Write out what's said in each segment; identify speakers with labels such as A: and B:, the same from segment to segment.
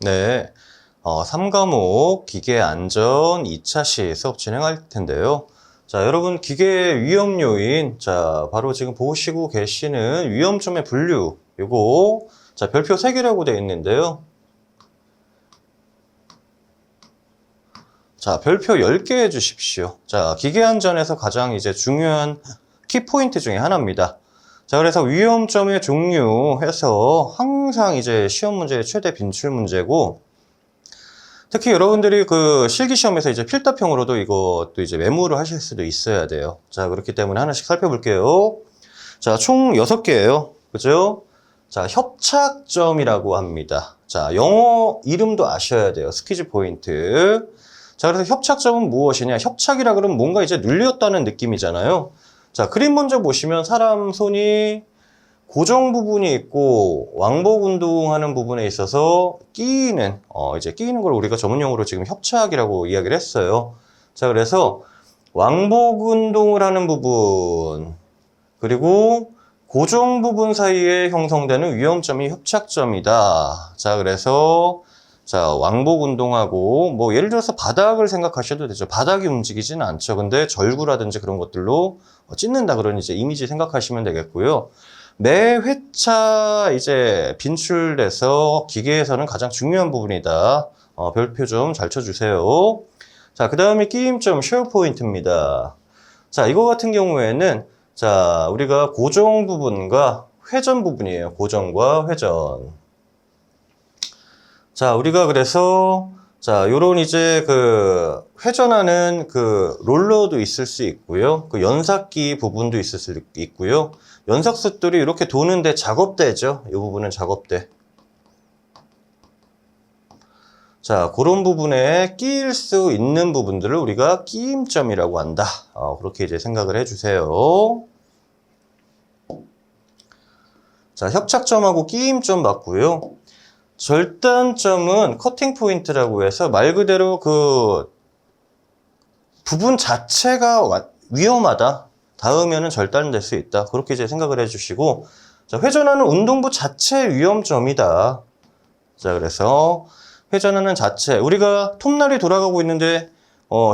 A: 네, 3과목 기계안전 2차 시 수업 진행할 텐데요. 자, 여러분 기계 위험 요인, 자, 바로 지금 보시고 계시는 위험점의 분류, 요거, 자, 별표 3개라고 되어 있는데요. 자, 별표 10개 해주십시오. 자, 기계안전에서 가장 이제 중요한 키포인트 중에 하나입니다. 자, 그래서 위험점의 종류 해서 항상 이제 시험 문제의 최대 빈출 문제고, 특히 여러분들이 그 실기시험에서 이제 필답형으로도 이것도 이제 메모를 하실 수도 있어야 돼요. 자, 그렇기 때문에 하나씩 살펴볼게요. 자, 총 6개예요. 그죠? 자, 협착점이라고 합니다. 자, 영어 이름도 아셔야 돼요. 스퀴즈 포인트. 자, 그래서 협착점은 무엇이냐? 협착이라 그러면 뭔가 이제 눌렸다는 느낌이잖아요. 자, 그림 먼저 보시면 사람 손이 고정 부분이 있고 왕복 운동하는 부분에 있어서 끼이는 이제 끼이는 걸 우리가 전문용어로 지금 협착이라고 이야기를 했어요. 자, 그래서 왕복 운동을 하는 부분 그리고 고정 부분 사이에 형성되는 위험점이 협착점이다. 자, 그래서 자, 왕복 운동하고 뭐 예를 들어서 바닥을 생각하셔도 되죠. 바닥이 움직이지는 않죠. 근데 절구라든지 그런 것들로 찢는다 그런 이제 이미지 생각하시면 되겠고요. 매 회차 이제 빈출돼서 기계에서는 가장 중요한 부분이다. 별표 좀 잘 쳐주세요. 자, 그 다음에 끼임점 쉐어 포인트입니다. 자, 이거 같은 경우에는 자, 우리가 고정 부분과 회전 부분이에요. 고정과 회전. 자, 우리가 그래서 자, 요런 이제 그 회전하는 그 롤러도 있을 수 있고요. 그 연삭기 부분도 있을 수 있고요. 연삭수들이 이렇게 도는데 작업대죠. 이 부분은 작업대. 자, 그런 부분에 끼일 수 있는 부분들을 우리가 끼임점이라고 한다. 그렇게 이제 생각을 해주세요. 자, 협착점하고 끼임점 맞고요. 절단점은 커팅 포인트라고 해서 말 그대로 그 부분 자체가 위험하다. 닿으면 절단될 수 있다. 그렇게 이제 생각을 해주시고, 자, 회전하는 운동부 자체 위험점이다. 자, 그래서 회전하는 자체, 우리가 톱날이 돌아가고 있는데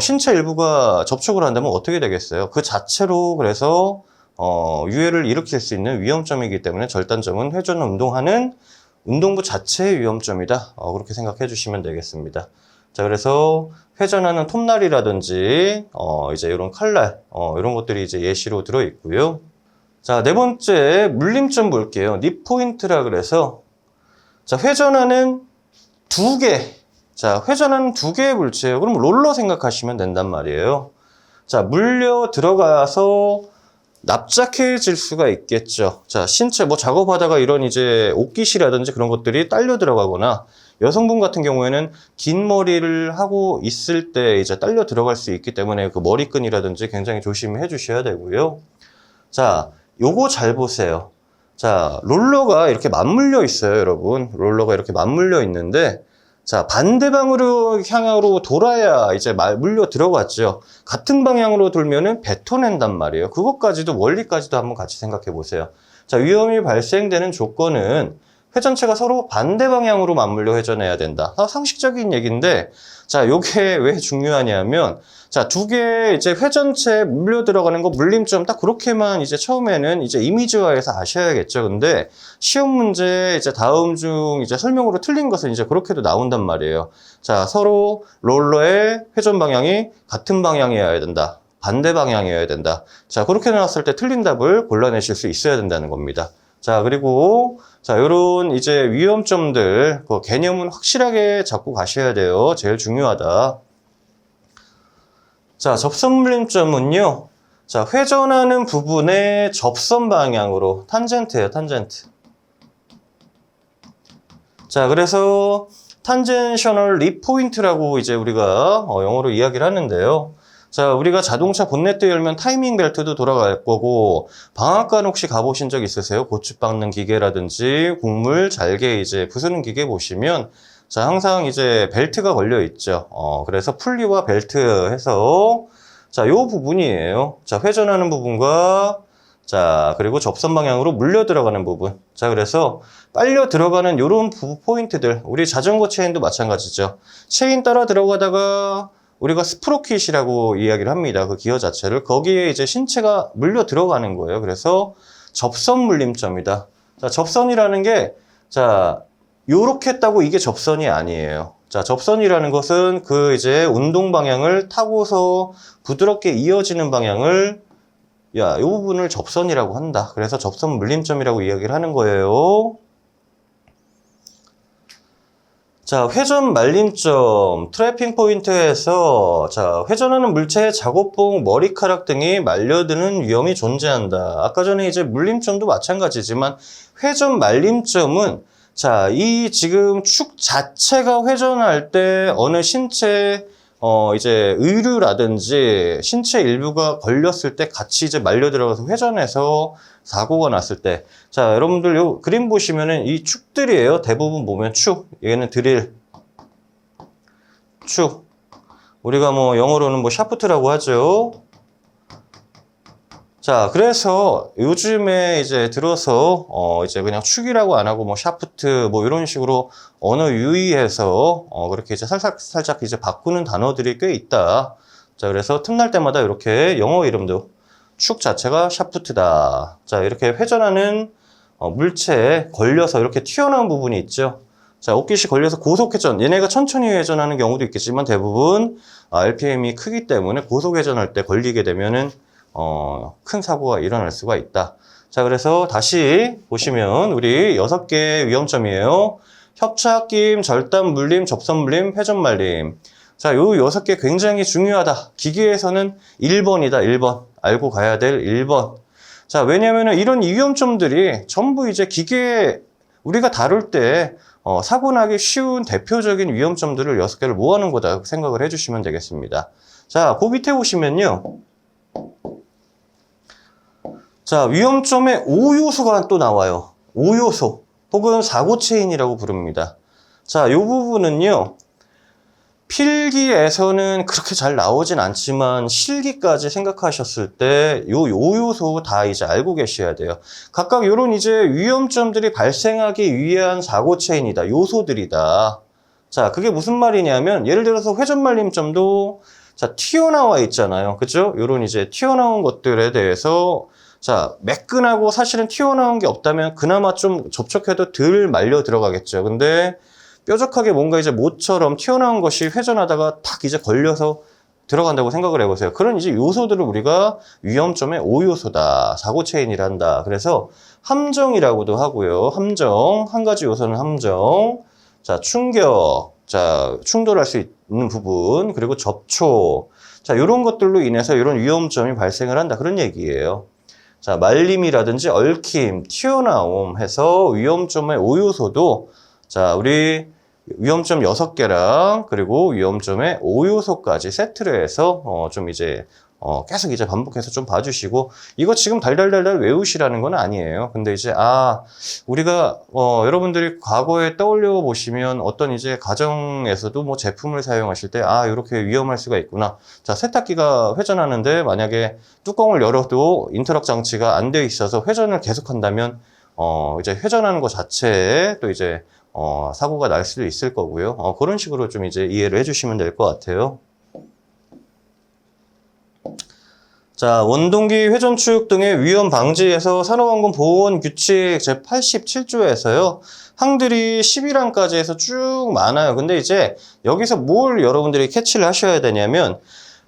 A: 신체 일부가 접촉을 한다면 어떻게 되겠어요? 그 자체로 그래서 유해를 일으킬 수 있는 위험점이기 때문에 절단점은 회전 운동하는 운동부 자체의 위험점이다. 그렇게 생각해 주시면 되겠습니다. 자, 그래서 회전하는 톱날이라든지 이제 이런 칼날 이런 것들이 이제 예시로 들어 있고요. 자, 네 번째 물림점 볼게요. 니 포인트라 그래서 자, 회전하는 두 개. 자, 회전하는 두 개의 물체예요. 그럼 롤러 생각하시면 된단 말이에요. 자, 물려 들어가서 납작해질 수가 있겠죠. 자, 신체 뭐 작업하다가 이런 이제 옷깃이라든지 그런 것들이 딸려 들어가거나 여성분 같은 경우에는 긴 머리를 하고 있을 때 이제 딸려 들어갈 수 있기 때문에 그 머리끈이라든지 굉장히 조심해 주셔야 되고요. 자, 요거 잘 보세요. 자, 롤러가 이렇게 맞물려 있어요, 여러분. 롤러가 이렇게 맞물려 있는데 자, 반대 방향으로 돌아야 이제 물려 들어갔죠. 같은 방향으로 돌면은 뱉어낸단 말이에요. 그것까지도 원리까지도 한번 같이 생각해 보세요. 자, 위험이 발생되는 조건은 회전체가 서로 반대 방향으로 맞물려 회전해야 된다. 상식적인 얘기인데, 자, 요게 왜 중요하냐면, 자, 두 개 이제 회전체에 물려 들어가는 거 물림점 딱 그렇게만 이제 처음에는 이제 이미지화해서 아셔야겠죠. 근데 시험 문제 이제 다음 중 이제 설명으로 틀린 것은 이제 그렇게도 나온단 말이에요. 자, 서로 롤러의 회전 방향이 같은 방향이어야 된다. 반대 방향이어야 된다. 자, 그렇게 나왔을 때 틀린 답을 골라내실 수 있어야 된다는 겁니다. 자, 그리고 자, 요런 이제 위험점들 그 개념은 확실하게 잡고 가셔야 돼요. 제일 중요하다. 자, 접선 물림점은요. 자, 회전하는 부분의 접선 방향으로 탄젠트예요, 탄젠트. 자, 그래서 탄젠셔널 리포인트라고 이제 우리가 영어로 이야기를 하는데요. 자, 우리가 자동차 본네트 열면 타이밍 벨트도 돌아갈 거고, 방앗간 혹시 가보신 적 있으세요? 고추 빻는 기계라든지 곡물 잘게 이제 부수는 기계 보시면 자, 항상 이제 벨트가 걸려 있죠. 그래서 풀리와 벨트 해서 자, 요 부분이에요. 자, 회전하는 부분과 자, 그리고 접선 방향으로 물려 들어가는 부분. 자, 그래서 빨려 들어가는 요런 포인트들. 우리 자전거 체인도 마찬가지죠. 체인 따라 들어가다가 우리가 스프로킷이라고 이야기를 합니다. 그 기어 자체를. 거기에 이제 신체가 물려 들어가는 거예요. 그래서 접선 물림점이다. 자, 접선이라는 게, 자, 요렇게 했다고 이게 접선이 아니에요. 자, 접선이라는 것은 그 이제 운동 방향을 타고서 부드럽게 이어지는 방향을 야, 이 부분을 접선이라고 한다. 그래서 접선 물림점이라고 이야기를 하는 거예요. 자, 회전 말림점, 트래핑 포인트에서 자, 회전하는 물체의 작업봉, 머리카락 등이 말려드는 위험이 존재한다. 아까 전에 이제 물림점도 마찬가지지만 회전 말림점은 자, 이 지금 축 자체가 회전할 때 어느 신체 이제 의류라든지 신체 일부가 걸렸을 때 같이 이제 말려 들어가서 회전해서 사고가 났을 때. 자, 여러분들 요 그림 보시면은 이 축들이에요. 대부분 보면 축. 얘는 드릴. 축. 우리가 뭐 영어로는 뭐 샤프트라고 하죠. 자, 그래서 요즘에 이제 들어서 이제 그냥 축이라고 안 하고 뭐 샤프트 뭐 이런 식으로 언어 유의해서 그렇게 이제 살짝 이제 바꾸는 단어들이 꽤 있다. 자, 그래서 틈날 때마다 이렇게 영어 이름도 축 자체가 샤프트다. 자, 이렇게 회전하는 물체에 걸려서 이렇게 튀어나온 부분이 있죠. 자, 옷깃이 걸려서 고속 회전. 얘네가 천천히 회전하는 경우도 있겠지만 대부분 RPM이 크기 때문에 고속 회전할 때 걸리게 되면은 큰 사고가 일어날 수가 있다. 자, 그래서 다시 보시면 우리 6개의 위험점이에요. 협착, 끼임, 절단, 물림, 접선 물림, 회전 말림. 자, 요 6개 굉장히 중요하다. 기계에서는 1번이다, 1번. 알고 가야 될 1번. 자, 왜냐면은 이런 위험점들이 전부 이제 기계 우리가 다룰 때 사고 나기 쉬운 대표적인 위험점들을 6개를 모아놓은 거다 생각을 해주시면 되겠습니다. 자, 그 밑에 보시면요. 자, 위험점의 5요소가 또 나와요. 5요소 혹은 사고 체인이라고 부릅니다. 자, 이 부분은요. 필기에서는 그렇게 잘 나오진 않지만 실기까지 생각하셨을 때 요 5요소 다 이제 알고 계셔야 돼요. 각각 요런 이제 위험점들이 발생하기 위한 사고 체인이다. 요소들이다. 자, 그게 무슨 말이냐면 예를 들어서 회전 말림점도 자, 튀어나와 있잖아요. 그죠? 요런 이제 튀어나온 것들에 대해서 자, 매끈하고 사실은 튀어나온 게 없다면 그나마 좀 접촉해도 덜 말려 들어가겠죠. 근데 뾰족하게 뭔가 이제 모처럼 튀어나온 것이 회전하다가 탁 이제 걸려서 들어간다고 생각을 해보세요. 그런 이제 요소들을 우리가 위험점의 5요소다. 사고 체인이란다. 그래서 함정이라고도 하고요. 함정. 한 가지 요소는 함정. 자, 충격. 자, 충돌할 수 있는 부분. 그리고 접촉. 자, 이런 것들로 인해서 이런 위험점이 발생을 한다. 그런 얘기예요. 자, 말림이라든지 얽힘, 튀어나옴 해서 위험점의 5요소도 자, 우리 위험점 6개랑 그리고 위험점의 5요소까지 세트를 해서 좀 이제 계속 이제 반복해서 좀 봐주시고 이거 지금 달달달달 외우시라는 건 아니에요. 근데 이제 우리가 여러분들이 과거에 떠올려 보시면 어떤 이제 가정에서도 뭐 제품을 사용하실 때 이렇게 위험할 수가 있구나. 자, 세탁기가 회전하는데 만약에 뚜껑을 열어도 인터럭 장치가 안 돼 있어서 회전을 계속한다면 이제 회전하는 것 자체에 또 이제 사고가 날 수도 있을 거고요. 그런 식으로 좀 이제 이해를 해주시면 될 것 같아요. 자, 원동기 회전축 등의 위험 방지에서 산업안전 보건 규칙 제87조에서요. 항들이 11항까지 해서 쭉 많아요. 근데 이제 여기서 뭘 여러분들이 캐치를 하셔야 되냐면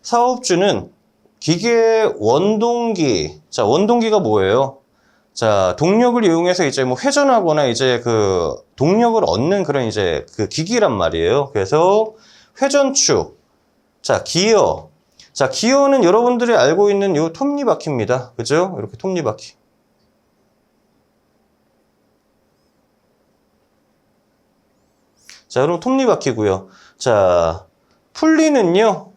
A: 사업주는 기계 원동기. 자, 원동기가 뭐예요? 자, 동력을 이용해서 이제 뭐 회전하거나 이제 그 동력을 얻는 그런 이제 그 기기란 말이에요. 그래서 회전축. 자, 기어. 자, 기어는 여러분들이 알고 있는 요 톱니바퀴입니다. 그죠? 이렇게 톱니바퀴. 자, 여러분 톱니바퀴고요. 자, 풀리는요.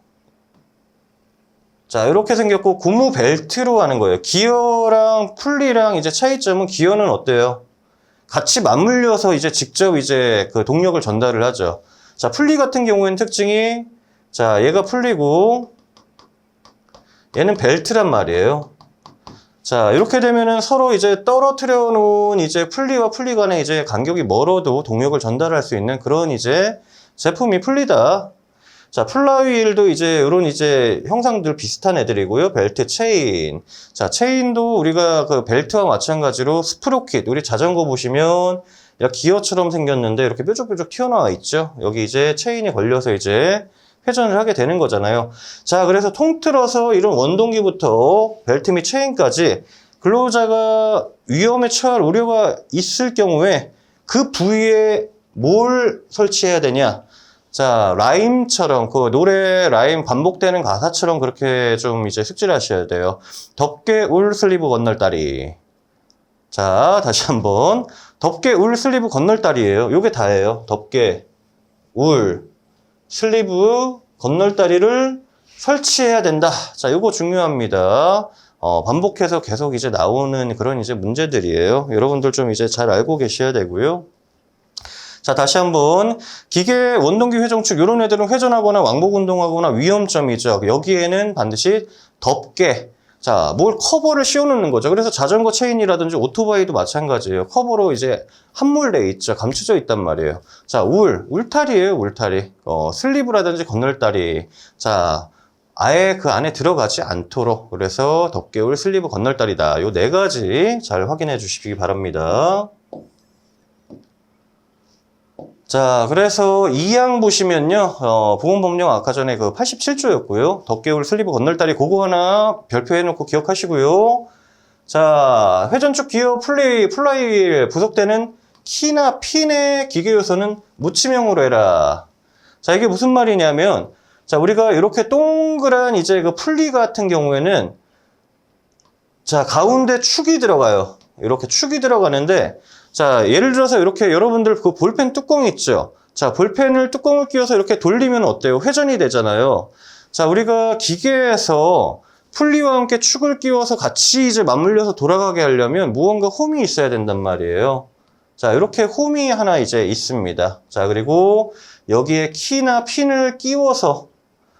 A: 자, 이렇게 생겼고 고무 벨트로 하는 거예요. 기어랑 풀리랑 이제 차이점은 기어는 어때요? 같이 맞물려서 이제 직접 이제 그 동력을 전달을 하죠. 자, 풀리 같은 경우에는 특징이 자, 얘가 풀리고 얘는 벨트란 말이에요. 자, 이렇게 되면은 서로 이제 떨어뜨려 놓은 이제 풀리와 풀리 간의 이제 간격이 멀어도 동력을 전달할 수 있는 그런 이제 제품이 풀리다. 자, 플라이휠도 이제 이런 이제 형상들 비슷한 애들이고요. 벨트, 체인. 자, 체인도 우리가 그 벨트와 마찬가지로 스프로킷. 우리 자전거 보시면 이렇게 기어처럼 생겼는데 이렇게 뾰족뾰족 튀어나와 있죠. 여기 이제 체인이 걸려서 이제 회전을 하게 되는 거잖아요. 자, 그래서 통틀어서 이런 원동기부터 벨트 및 체인까지 근로자가 위험에 처할 우려가 있을 경우에 그 부위에 뭘 설치해야 되냐? 자, 라임처럼, 그 노래 라임 반복되는 가사처럼 그렇게 좀 이제 숙지를 하셔야 돼요. 덮개 울 슬리브 건널다리. 자, 다시 한번. 덮개 울 슬리브 건널다리예요. 요게 다예요. 덮개, 울, 슬리브, 건널다리를 설치해야 된다. 자, 요거 중요합니다. 반복해서 계속 이제 나오는 그런 이제 문제들이에요. 여러분들 좀 이제 잘 알고 계셔야 되고요. 자, 다시 한번. 기계 원동기 회전축, 요런 애들은 회전하거나 왕복 운동하거나 위험점이죠. 여기에는 반드시 덮개. 자, 뭘 커버를 씌워놓는 거죠. 그래서 자전거 체인이라든지 오토바이도 마찬가지예요. 커버로 이제 함몰돼 있죠. 감춰져 있단 말이에요. 자, 울타리예요, 울타리. 슬리브라든지 건널다리. 자, 아예 그 안에 들어가지 않도록. 그래서 덮개울, 슬리브, 건널다리다. 요 네 가지 잘 확인해 주시기 바랍니다. 자, 그래서 2항 보시면요, 보건법령 아까 전에 그 87조였고요. 덮개울, 슬리브, 건널다리 그거 하나 별표해놓고 기억하시고요. 자, 회전축 기어 플라이휠 부속되는 키나 핀의 기계 요소는 묻힘형으로 해라. 자, 이게 무슨 말이냐면, 자, 우리가 이렇게 동그란 이제 그 풀리 같은 경우에는, 자, 가운데 축이 들어가요. 이렇게 축이 들어가는데, 자, 예를 들어서 이렇게 여러분들 그 볼펜 뚜껑 있죠? 자, 볼펜을 뚜껑을 끼워서 이렇게 돌리면 어때요? 회전이 되잖아요. 자, 우리가 기계에서 풀리와 함께 축을 끼워서 같이 이제 맞물려서 돌아가게 하려면 무언가 홈이 있어야 된단 말이에요. 자, 이렇게 홈이 하나 이제 있습니다. 자, 그리고 여기에 키나 핀을 끼워서,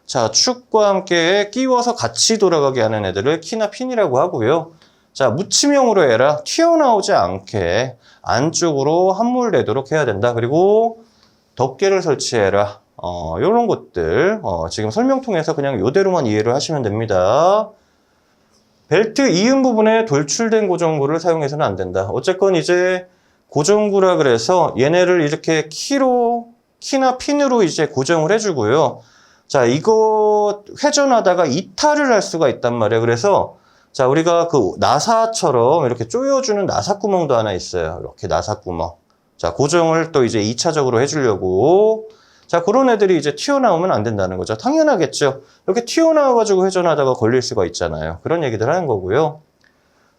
A: 자, 축과 함께 끼워서 같이 돌아가게 하는 애들을 키나 핀이라고 하고요. 자, 묻힘형으로 해라. 튀어나오지 않게 안쪽으로 함몰되도록 해야 된다. 그리고 덮개를 설치해라. 요런 것들 지금 설명 통해서 그냥 요대로만 이해를 하시면 됩니다. 벨트 이음 부분에 돌출된 고정구를 사용해서는 안 된다. 어쨌건 이제 고정구라 그래서 얘네를 이렇게 키나 핀으로 이제 고정을 해주고요. 자, 이거 회전하다가 이탈을 할 수가 있단 말이에요. 그래서 자, 우리가 그 나사처럼 이렇게 조여주는 나사구멍도 하나 있어요. 이렇게 나사구멍. 자, 고정을 또 이제 2차적으로 해주려고. 자, 그런 애들이 이제 튀어나오면 안 된다는 거죠. 당연하겠죠. 이렇게 튀어나와가지고 회전하다가 걸릴 수가 있잖아요. 그런 얘기들 하는 거고요.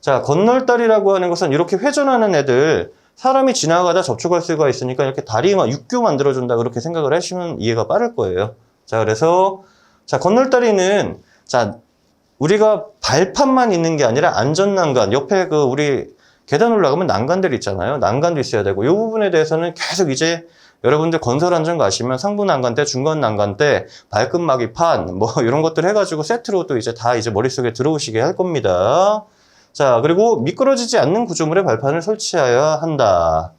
A: 자, 건널다리라고 하는 것은 이렇게 회전하는 애들, 사람이 지나가다 접촉할 수가 있으니까 이렇게 다리만 육교 만들어준다. 그렇게 생각을 하시면 이해가 빠를 거예요. 자, 그래서, 자, 건널다리는, 자, 우리가 발판만 있는 게 아니라 안전난간, 옆에 그 우리 계단 올라가면 난간들 있잖아요. 난간도 있어야 되고, 이 부분에 대해서는 계속 이제 여러분들 건설안전 가시면 상부 난간대, 중간 난간대, 발끝막이판, 뭐 이런 것들 해가지고 세트로 또 이제 다 이제 머릿속에 들어오시게 할 겁니다. 자, 그리고 미끄러지지 않는 구조물에 발판을 설치해야 한다.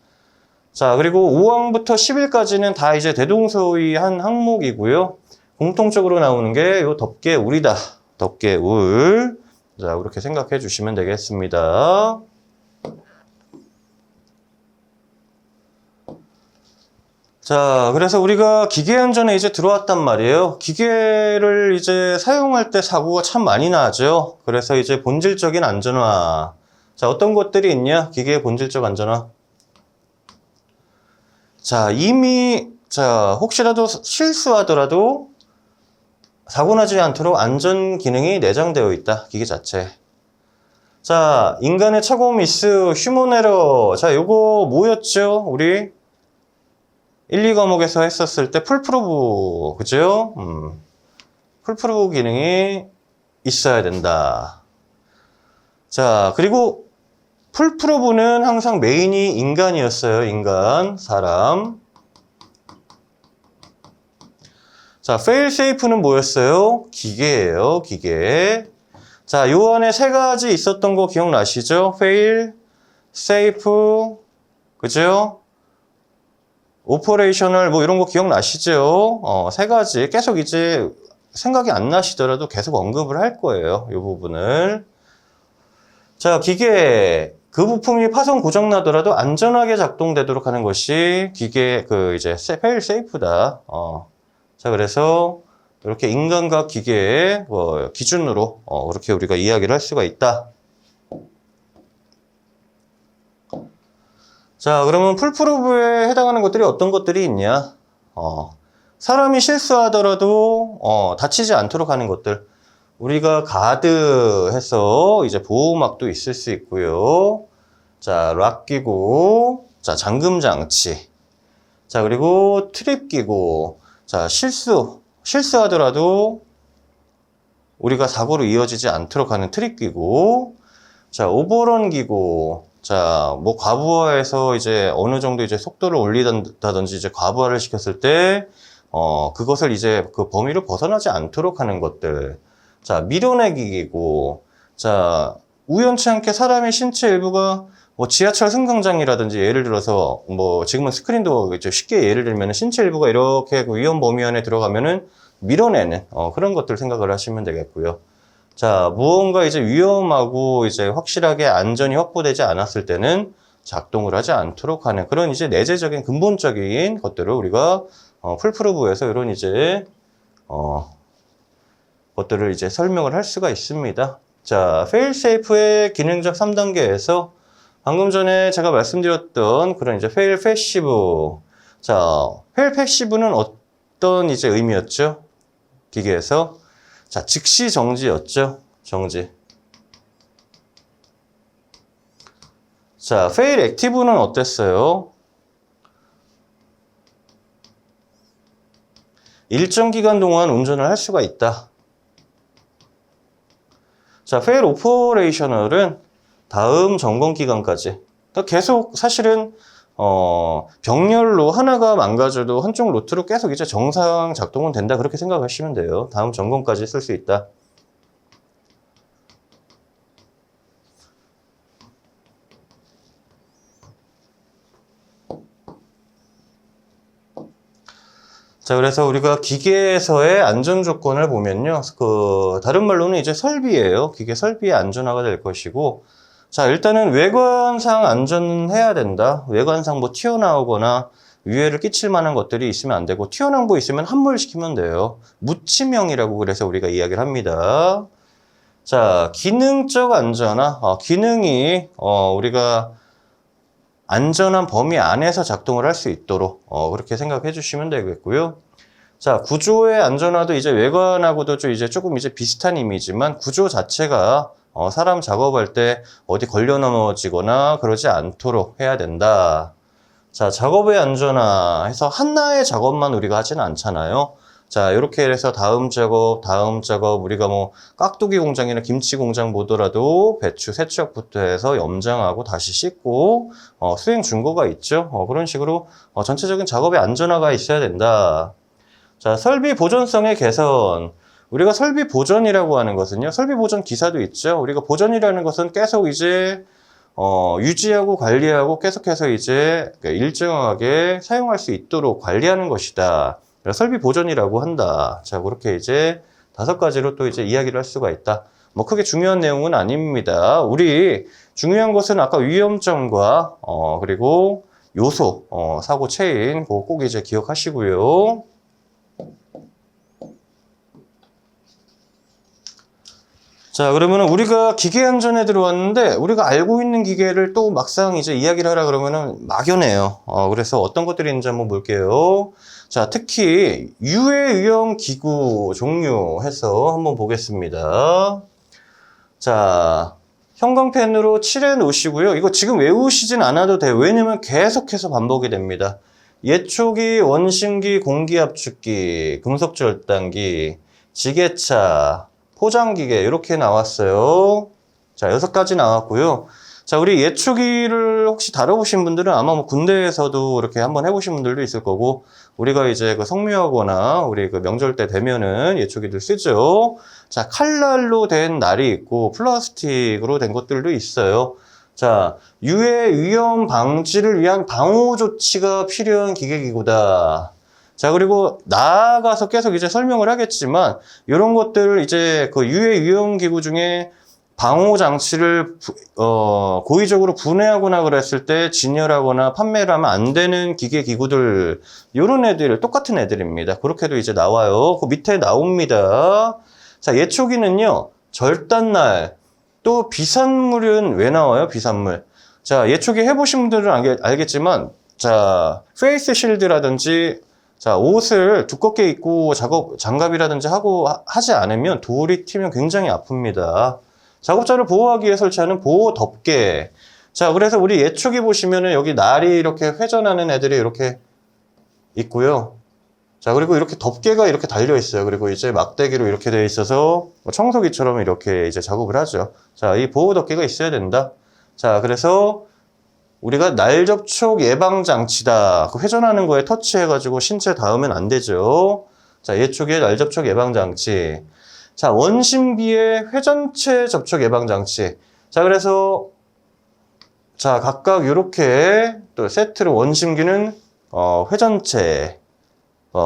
A: 자, 그리고 5항부터 10일까지는 다 이제 대동소이한 항목이고요. 공통적으로 나오는 게 요 덮개울이다. 덮개울. 자, 그렇게 생각해 주시면 되겠습니다. 자, 그래서 우리가 기계 안전에 이제 들어왔단 말이에요. 기계를 이제 사용할 때 사고가 참 많이 나죠. 그래서 이제 본질적인 안전화. 자, 어떤 것들이 있냐? 기계의 본질적 안전화. 자, 이미, 자, 혹시라도 실수하더라도 사고 나지 않도록 안전 기능이 내장되어 있다. 기계 자체. 자, 인간의 착오 미스, 휴먼 에러. 자, 요거 뭐였죠? 우리 1, 2과목에서 했었을 때 풀프로브. 그죠? 풀프로브 기능이 있어야 된다. 자, 그리고 풀프로브는 항상 메인이 인간이었어요. 인간, 사람. 자, 페일세이프는 뭐였어요? 기계예요, 기계. 자, 요 안에 세 가지 있었던 거 기억나시죠? fail, safe, 그죠? operational 뭐 이런 거 기억나시죠? 세 가지 계속 이제 생각이 안 나시더라도 계속 언급을 할 거예요. 이 부분을. 자, 기계 그 부품이 파손 고장 나더라도 안전하게 작동되도록 하는 것이 기계 그 이제 fail safe다. 자, 그래서 이렇게 인간과 기계의 기준으로 그렇게 우리가 이야기를 할 수가 있다. 자, 그러면 풀프루브에 해당하는 것들이 어떤 것들이 있냐? 사람이 실수하더라도 다치지 않도록 하는 것들. 우리가 가드 해서 이제 보호막도 있을 수 있고요. 자, 락 끼고, 자, 잠금 장치. 자, 그리고 트립 끼고, 자, 실수하더라도 우리가 사고로 이어지지 않도록 하는 트립 끼고, 자, 오버런 끼고, 자, 뭐 과부하에서 이제 어느 정도 이제 속도를 올리다든지 이제 과부하를 시켰을 때, 그것을 이제 그 범위를 벗어나지 않도록 하는 것들. 자, 밀어내기기고, 자, 우연치 않게 사람의 신체 일부가 뭐 지하철 승강장이라든지 예를 들어서 뭐 지금은 스크린도 이제 쉽게 예를 들면 신체 일부가 이렇게 그 위험 범위 안에 들어가면은 밀어내는 그런 것들 생각을 하시면 되겠고요. 자, 무언가 이제 위험하고 이제 확실하게 안전이 확보되지 않았을 때는 작동을 하지 않도록 하는 그런 이제 내재적인 근본적인 것들을 우리가 풀프루브에서 이런 이제 것들을 이제 설명을 할 수가 있습니다. 자, fail-safe의 기능적 3단계에서 방금 전에 제가 말씀드렸던 그런 이제 fail passive. 자, fail passive는 어떤 이제 의미였죠? 기계에서. 자, 즉시 정지였죠? 정지. 자, fail active는 어땠어요? 일정 기간 동안 운전을 할 수가 있다. 자, fail operational은 다음 점검 기간까지. 그러니까 계속 사실은 병렬로 하나가 망가져도 한쪽 루트로 계속 이제 정상 작동은 된다. 그렇게 생각하시면 돼요. 다음 점검까지 쓸 수 있다. 자, 그래서 우리가 기계에서의 안전 조건을 보면요. 다른 말로는 이제 설비예요. 기계 설비의 안전화가 될 것이고. 자, 일단은 외관상 안전해야 된다. 외관상 뭐 튀어나오거나 위해를 끼칠 만한 것들이 있으면 안 되고, 튀어나온 거 있으면 함몰시키면 돼요. 무치명이라고 그래서 우리가 이야기를 합니다. 자, 기능적 안전화. 기능이, 우리가 안전한 범위 안에서 작동을 할 수 있도록, 그렇게 생각해 주시면 되겠고요. 자, 구조의 안전화도 이제 외관하고도 이제 조금 이제 비슷한 이미지만 구조 자체가 사람 작업할 때 어디 걸려 넘어지거나 그러지 않도록 해야 된다. 자, 작업의 안전화 해서 하나의 작업만 우리가 하지는 않잖아요. 자, 이렇게 해서 다음 작업, 우리가 뭐 깍두기 공장이나 김치 공장 보더라도 배추 세척부터 해서 염장하고 다시 씻고 수행 준거가 있죠. 그런 식으로 전체적인 작업의 안전화가 있어야 된다. 자, 설비 보존성의 개선. 우리가 설비 보존이라고 하는 것은요, 설비 보존 기사도 있죠. 우리가 보존이라는 것은 계속 이제 유지하고 관리하고 계속해서 이제 일정하게 사용할 수 있도록 관리하는 것이다. 설비 보존이라고 한다. 자, 그렇게 이제 5가지로 또 이제 이야기를 할 수가 있다. 뭐 크게 중요한 내용은 아닙니다. 우리 중요한 것은 아까 위험점과 그리고 요소, 사고 체인 그거 꼭 이제 기억하시고요. 자, 그러면은 우리가 기계 안전에 들어왔는데 우리가 알고 있는 기계를 또 막상 이제 이야기를 하라 그러면은 막연해요. 그래서 어떤 것들이 있는지 한번 볼게요. 자, 특히 유해 위험 기구 종류 해서 한번 보겠습니다. 자, 형광펜으로 칠해 놓으시고요. 이거 지금 외우시진 않아도 돼요. 왜냐면 계속해서 반복이 됩니다. 예초기, 원심기, 공기압축기, 금속절단기, 지게차, 포장기계 이렇게 나왔어요. 자, 6가지 나왔고요. 자, 우리 예초기를 혹시 다뤄보신 분들은 아마 뭐 군대에서도 이렇게 한번 해보신 분들도 있을 거고, 우리가 이제 그 성묘하거나 우리 그 명절 때 되면은 예초기들 쓰죠. 자, 칼날로 된 날이 있고 플라스틱으로 된 것들도 있어요. 자, 유해 위험 방지를 위한 방호 조치가 필요한 기계기구다. 자, 그리고 나아가서 계속 이제 설명을 하겠지만, 이런 것들 이제 그 유해 위험 기구 중에 방호 장치를 고의적으로 분해하거나 그랬을 때 진열하거나 판매를 하면 안 되는 기계 기구들, 이런 애들 똑같은 애들입니다. 그렇게도 이제 나와요. 그 밑에 나옵니다. 자, 예초기는요, 절단날, 또 비산물은 왜 나와요? 비산물. 자, 예초기 해보신 분들은 알겠지만, 자, 페이스 실드라든지, 자, 옷을 두껍게 입고 장갑이라든지 하지 않으면 돌이 튀면 굉장히 아픕니다. 작업자를 보호하기 위해 설치하는 보호 덮개. 자, 그래서 우리 예초기 보시면은 여기 날이 이렇게 회전하는 애들이 이렇게 있고요. 자, 그리고 이렇게 덮개가 이렇게 달려 있어요. 그리고 이제 막대기로 이렇게 되어 있어서 청소기처럼 이렇게 이제 작업을 하죠. 자, 이 보호 덮개가 있어야 된다. 자, 그래서 우리가 날 접촉 예방 장치다. 그 회전하는 거에 터치해가지고 신체 닿으면 안 되죠. 자, 예초기의 날 접촉 예방 장치. 자, 원심기의 회전체 접촉 예방 장치. 자, 그래서 자, 각각 이렇게 또 세트로 원심기는 회전체.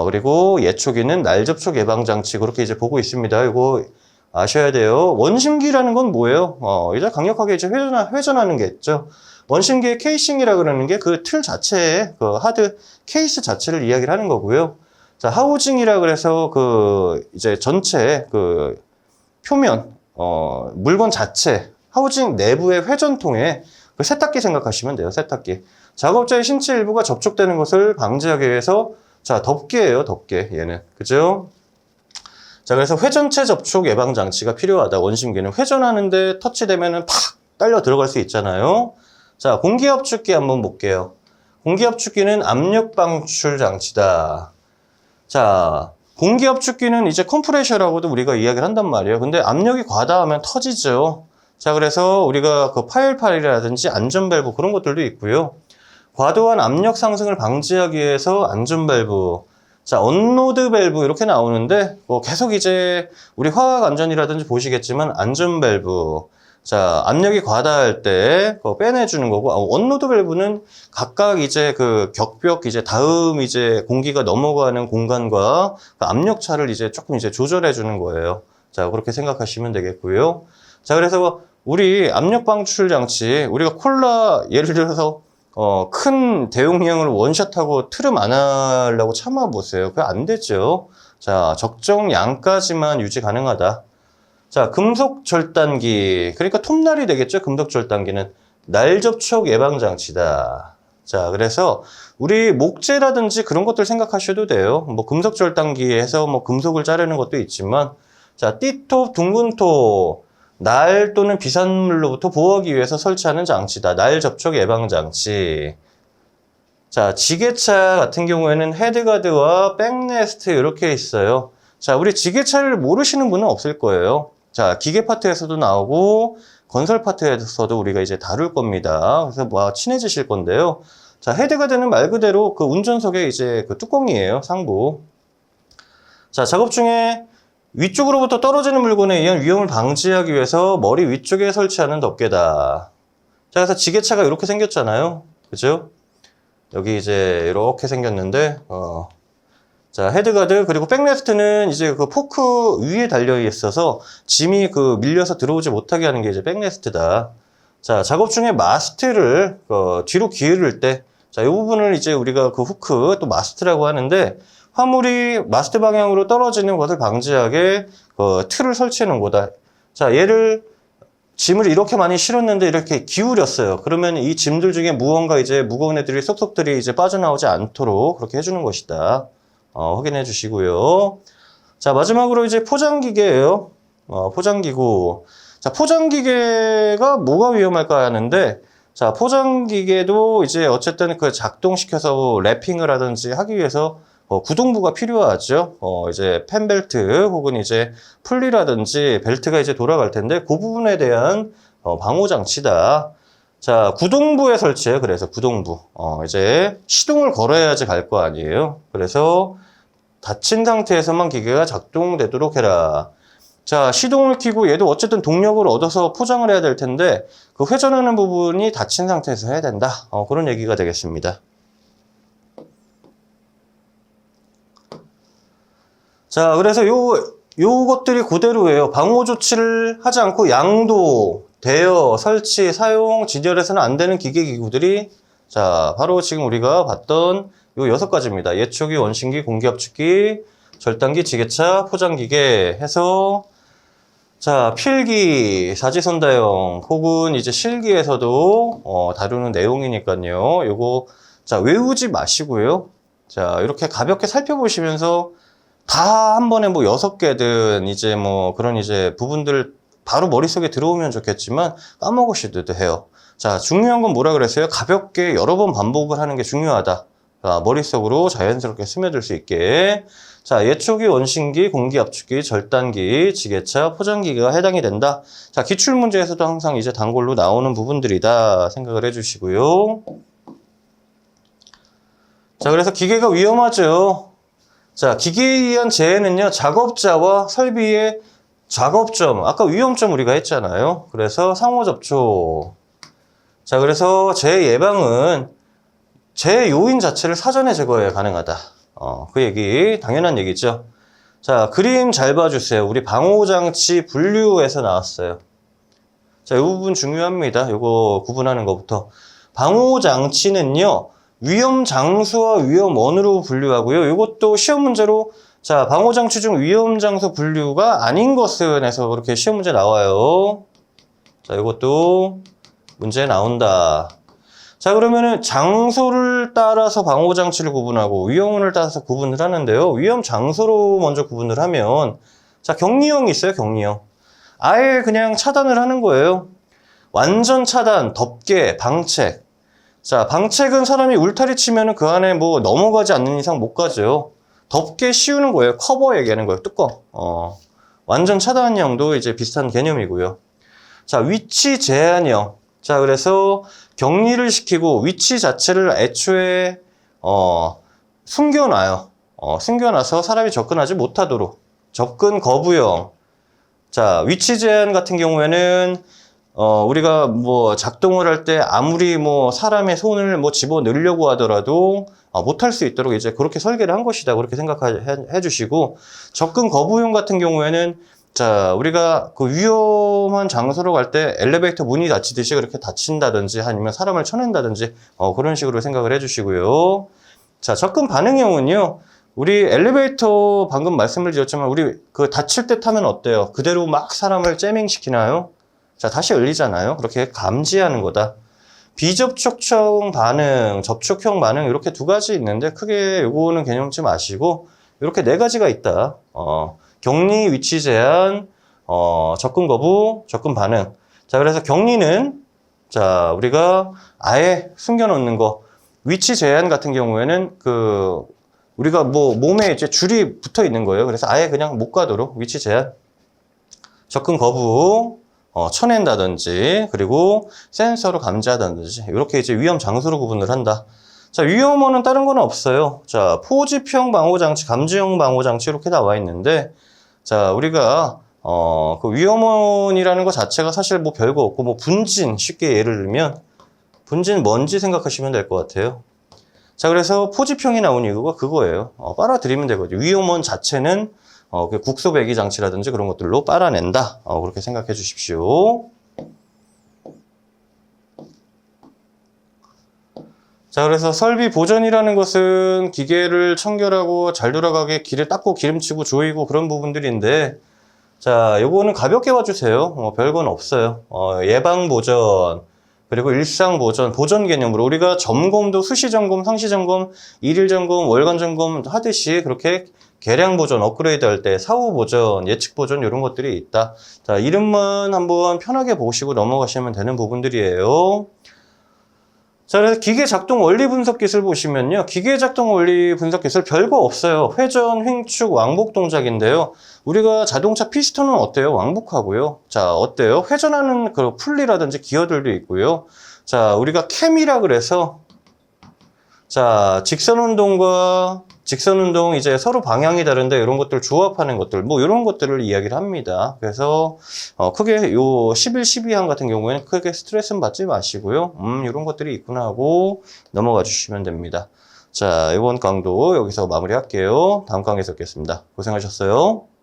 A: 그리고 예초기는 날 접촉 예방 장치. 그렇게 이제 보고 있습니다. 이거 아셔야 돼요. 원심기라는 건 뭐예요? 이제 강력하게 이제 회전하는 게 있죠. 원심기의 케이싱이라 그러는 게 그 틀 자체의 그 하드 케이스 자체를 이야기를 하는 거고요. 자, 하우징이라 그래서 그 이제 전체 그 표면, 물건 자체, 하우징 내부의 회전통에 그 세탁기 생각하시면 돼요. 세탁기. 작업자의 신체 일부가 접촉되는 것을 방지하기 위해서 자, 덮개예요. 덮개. 얘는. 그죠? 자, 그래서 회전체 접촉 예방 장치가 필요하다. 원심기는 회전하는데 터치되면은 팍 딸려 들어갈 수 있잖아요. 자, 공기압축기 한번 볼게요. 공기압축기는 압력 방출 장치다. 자, 공기압축기는 이제 컴프레셔라고도 우리가 이야기를 한단 말이에요. 근데 압력이 과다하면 터지죠. 자, 그래서 우리가 그 파일팔이라든지 안전밸브 그런 것들도 있고요. 과도한 압력 상승을 방지하기 위해서 안전밸브. 자, 언로드 밸브 이렇게 나오는데 계속 이제 우리 화학 안전이라든지 보시겠지만 안전밸브. 자, 압력이 과다할 때 빼내주는 거고, 언로드 밸브는 각각 이제 그 격벽 이제 다음 이제 공기가 넘어가는 공간과 그 압력 차를 이제 조금 이제 조절해 주는 거예요. 자, 그렇게 생각하시면 되겠고요. 자, 그래서 우리 압력 방출 장치, 우리가 콜라 예를 들어서 큰 대용량을 원샷하고 트름 안 하려고 참아보세요. 그게 안 되죠. 자, 적정량까지만 유지 가능하다. 자, 금속 절단기. 그러니까 톱날이 되겠죠. 금속 절단기는 날 접촉 예방 장치다. 자, 그래서 우리 목재라든지 그런 것들 생각하셔도 돼요. 뭐 금속 절단기에서 뭐 금속을 자르는 것도 있지만, 자, 띠톱, 둥근톱, 날 또는 비산물로부터 보호하기 위해서 설치하는 장치다. 날 접촉 예방 장치. 자, 지게차 같은 경우에는 헤드가드와 백레스트 이렇게 있어요. 자, 우리 지게차를 모르시는 분은 없을 거예요. 자, 기계 파트에서도 나오고 건설 파트에서도 우리가 이제 다룰 겁니다. 그래서 뭐 친해지실 건데요. 자, 헤드가드는 말 그대로 그 운전석에 이제 그 뚜껑이에요. 상부. 자, 작업 중에 위쪽으로부터 떨어지는 물건에 의한 위험을 방지하기 위해서 머리 위쪽에 설치하는 덮개다. 자, 그래서 지게차가 이렇게 생겼잖아요. 그죠? 여기 이제 이렇게 생겼는데, 자, 헤드가드, 그리고 백레스트는 이제 그 포크 위에 달려 있어서 짐이 그 밀려서 들어오지 못하게 하는 게 이제 백레스트다. 자, 작업 중에 마스트를 뒤로 기울일 때, 자, 이 부분을 이제 우리가 그 후크, 또 마스트라고 하는데, 화물이 마스트 방향으로 떨어지는 것을 방지하게 틀을 설치해 놓은 거다. 자, 얘를 짐을 이렇게 많이 실었는데 이렇게 기울였어요. 그러면 이 짐들 중에 무언가 이제 무거운 애들이 쏙쏙들이 이제 빠져나오지 않도록 그렇게 해주는 것이다. 확인해 주시고요. 자, 마지막으로 이제 포장기계예요. 포장기구. 자, 포장기계가 뭐가 위험할까 하는데, 자, 포장기계도 이제 어쨌든 그 작동시켜서 랩핑을 하든지 하기 위해서 구동부가 필요하죠. 이제 펜벨트 혹은 이제 풀리라든지 벨트가 이제 돌아갈 텐데 그 부분에 대한 방호 장치다. 자, 구동부에 설치해요. 그래서 구동부. 이제 시동을 걸어야지 갈 거 아니에요. 그래서 닫힌 상태에서만 기계가 작동되도록 해라. 자, 시동을 켜고 얘도 어쨌든 동력을 얻어서 포장을 해야 될 텐데 그 회전하는 부분이 닫힌 상태에서 해야 된다. 그런 얘기가 되겠습니다. 자, 그래서 요것들이 그대로예요. 방호 조치를 하지 않고 양도, 대여, 설치, 사용, 진열해서는 안 되는 기계 기구들이 자, 바로 지금 우리가 봤던 요 6가지입니다. 예초기, 원심기, 공기압축기, 절단기, 지게차, 포장기계 해서 자, 필기, 사지선다형 혹은 이제 실기에서도 다루는 내용이니까요. 요거 자, 외우지 마시고요. 자, 이렇게 가볍게 살펴보시면서 다 한 번에 뭐 6개든 이제 뭐 그런 이제 부분들 바로 머릿속에 들어오면 좋겠지만 까먹으시기도 해요. 자, 중요한 건 뭐라 그랬어요? 가볍게 여러 번 반복을 하는 게 중요하다. 자, 머릿속으로 자연스럽게 스며들 수 있게. 자, 예초기, 원심기, 공기압축기, 절단기, 지게차, 포장기가 해당이 된다. 자, 기출문제에서도 항상 이제 단골로 나오는 부분들이다 생각을 해주시고요. 자, 그래서 기계가 위험하죠. 자, 기계에 의한 재해는요, 작업자와 설비의 작업점, 아까 위험점 우리가 했잖아요. 그래서 상호 접촉. 자, 그래서 재해 예방은 재해 요인 자체를 사전에 제거해야 가능하다. 그 얘기, 당연한 얘기죠. 자, 그림 잘 봐주세요. 우리 방호장치 분류에서 나왔어요. 자, 이 부분 중요합니다. 요거 구분하는 것부터. 방호장치는요, 위험 장소와 위험원으로 분류하고요. 이것도 시험 문제로 자, 방호장치 중 위험 장소 분류가 아닌 것은 해서 그렇게 시험 문제 나와요. 자, 이것도 문제에 나온다. 자, 그러면은 장소를 따라서 방호장치를 구분하고 위험원을 따라서 구분을 하는데요. 위험 장소로 먼저 구분을 하면 자, 격리형이 있어요. 격리형. 아예 그냥 차단을 하는 거예요. 완전 차단, 덮개, 방책. 자, 방책은 사람이 울타리 치면은 그 안에 뭐 넘어가지 않는 이상 못 가죠. 덮개 씌우는 거예요. 커버 얘기하는 거예요. 뚜껑. 완전 차단형도 이제 비슷한 개념이고요. 자, 위치 제한형. 자, 그래서 격리를 시키고 위치 자체를 애초에 숨겨놔요. 숨겨놔서 사람이 접근하지 못하도록. 접근 거부형. 자, 위치 제한 같은 경우에는 우리가 뭐 작동을 할 때 아무리 뭐 사람의 손을 뭐 집어 넣으려고 하더라도 못할 수 있도록 이제 그렇게 설계를 한 것이다. 그렇게 생각해 주시고, 접근 거부형 같은 경우에는 자, 우리가 그 위험한 장소로 갈 때 엘리베이터 문이 닫히듯이 그렇게 닫힌다든지 아니면 사람을 쳐낸다든지 그런 식으로 생각을 해 주시고요. 자, 접근 반응형은요. 우리 엘리베이터 방금 말씀을 드렸지만 우리 그 닫힐 때 타면 어때요? 그대로 막 사람을 째밍시키나요? 자, 다시 열리잖아요. 그렇게 감지하는 거다. 비접촉형 반응, 접촉형 반응 이렇게 2가지 있는데 크게 요거는 개념치 마시고 이렇게 4가지가 있다. 격리, 위치 제한, 접근 거부, 접근 반응. 자, 그래서 격리는 자, 우리가 아예 숨겨놓는 거. 위치 제한 같은 경우에는 우리가 뭐 몸에 이제 줄이 붙어 있는 거예요. 그래서 아예 그냥 못 가도록 위치 제한. 접근 거부. 쳐낸다든지 그리고 센서로 감지하다든지 이렇게 이제 위험 장소로 구분을 한다. 자, 위험원은 다른 건 없어요. 자, 포집형 방호장치, 감지형 방호장치 이렇게 나와 있는데 자, 우리가 그 위험원이라는 것 자체가 사실 뭐 별거 없고 뭐 분진 쉽게 예를 들면 분진 먼지 생각하시면 될 것 같아요. 자, 그래서 포집형이 나온 이유가 그거예요. 빨아들이면 되거든요. 위험원 자체는 그 국소 배기 장치라든지 그런 것들로 빨아낸다. 그렇게 생각해 주십시오. 자, 그래서 설비 보전이라는 것은 기계를 청결하고 잘 돌아가게 길을 닦고 기름치고 조이고 그런 부분들인데 자, 요거는 가볍게 봐주세요. 별건 없어요. 예방 보전 그리고 일상 보전, 보전 개념으로 우리가 점검도 수시 점검, 상시 점검, 일일 점검, 월간 점검 하듯이 그렇게 개량 보전, 업그레이드 할 때 사후 보전, 예측 보전 이런 것들이 있다. 자, 이름만 한번 편하게 보시고 넘어가시면 되는 부분들이에요. 자, 그래서 기계 작동 원리 분석 기술 보시면요. 기계 작동 원리 분석 기술 별거 없어요. 회전, 횡축, 왕복 동작인데요. 우리가 자동차 피스톤은 어때요? 왕복하고요. 자, 어때요? 회전하는 그 풀리라든지 기어들도 있고요. 자, 우리가 캠이라 그래서 자, 직선 운동 이제 서로 방향이 다른데 이런 것들 조합하는 것들 뭐 이런 것들을 이야기를 합니다. 그래서 크게 요 11, 12항 같은 경우에는 크게 스트레스는 받지 마시고요. 이런 것들이 있구나 하고 넘어가 주시면 됩니다. 자, 이번 강도 여기서 마무리할게요. 다음 강에서 뵙겠습니다. 고생하셨어요.